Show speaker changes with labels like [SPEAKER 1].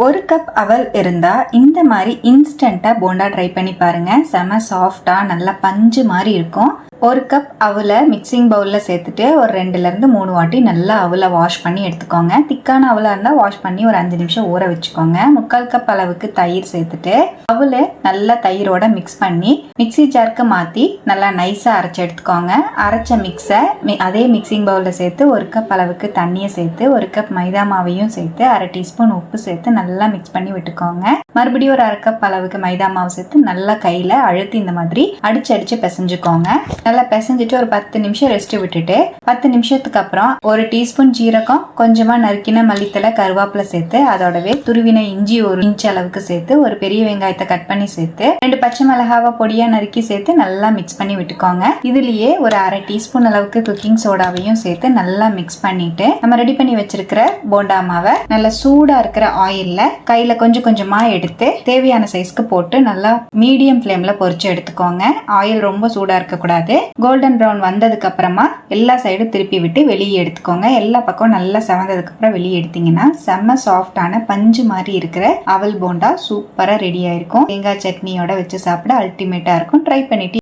[SPEAKER 1] ஒரு கப் அவல் இருந்தா இந்த மாதிரி இன்ஸ்டண்டா போண்டா ட்ரை பண்ணி பாருங்க. செம சாஃப்டா நல்லா பஞ்சு மாதிரி இருக்கும். ஒரு கப் அவலை மிக்சிங் பவுல்ல சேர்த்துட்டு ஒரு 2ல இருந்து 3 வாட்டி நல்லா அவலை வாஷ் பண்ணி எடுத்துக்கோங்க. திக்கான அவலா இருந்தா வாஷ் பண்ணி ஒரு 5 நிமிஷம் ஊற வச்சுக்கோங்க. 3/4 கப் அளவுக்கு தயிர் சேர்த்துட்டு அவலை நல்லா தயிரோட மிக்ஸ் பண்ணி மிக்சி ஜாருக்கு மாத்தி நல்லா நைஸா அரைச்சு எடுத்துக்கோங்க. அரைச்ச மிக்ஸை அதே மிக்சிங் பவுல்ல சேர்த்து 1 கப் அளவுக்கு தண்ணியை சேர்த்து 1 கப் மைதா மாவையும் சேர்த்து 1/2 டீஸ்பூன் உப்பு சேர்த்து நல்லா மிக்ஸ் பண்ணி விட்டுக்கோங்க. மறுபடியும் ஒரு 1/2 கப் அளவுக்கு மைதா மாவு சேர்த்து நல்லா கையில அழுத்தி இந்த மாதிரி அடிச்சு பிசைஞ்சுக்கோங்க. நல்லா பிசைஞ்சிட்டு ஒரு 10 நிமிஷம் ரெஸ்ட் விட்டுட்டு 10 நிமிஷத்துக்கு அப்புறம் 1 டீஸ்பூன் ஜீரகம், கொஞ்சமா நறுக்கின மல்லித்தலை, கருவேப்பிலை சேர்த்து அதோடவே துருவின இஞ்சி 1 இன்ச் அளவுக்கு சேர்த்து ஒரு பெரிய வெங்காயத்தை கட் பண்ணி சேர்த்து 2 பச்சை மிளகாவை பொடியா நறுக்கி சேர்த்து நல்லா மிக்ஸ் பண்ணி விட்டுக்கோங்க. இதுலயே ஒரு 1/2 டீஸ்பூன் அளவுக்கு குக்கிங் சோடாவையும் சேர்த்து நல்லா மிக்ஸ் பண்ணிட்டு நம்ம ரெடி பண்ணி வச்சிருக்கிற போண்டா மாவை நல்லா சூடா இருக்கிற ஆயில்ல கையில கொஞ்சம் கொஞ்சமா எடுத்து தேவையான சைஸ்க்கு போட்டு நல்லா மீடியம் ஃப்ளேம்ல பொரிச்சு எடுத்துக்கோங்க. ஆயில் ரொம்ப சூடா இருக்க கூடாது. கோல்டன் ப்ரௌன் வந்ததுக்கு அப்புறமா எல்லா சைடும் திருப்பி விட்டு வெளியே எடுத்துக்கோங்க. எல்லா பக்கம் நல்லா செவந்ததுக்கு அப்புறம் வெளியே எடுத்தீங்கன்னா செம்ம சாஃப்டான பஞ்சு மாதிரி இருக்கிற அவல் போண்டா சூப்பரா ரெடி ஆயிருக்கும். தேங்காய் சட்னியோட வச்சு சாப்பிட அல்டிமேட்டா இருக்கும். ட்ரை பண்ணிட்டு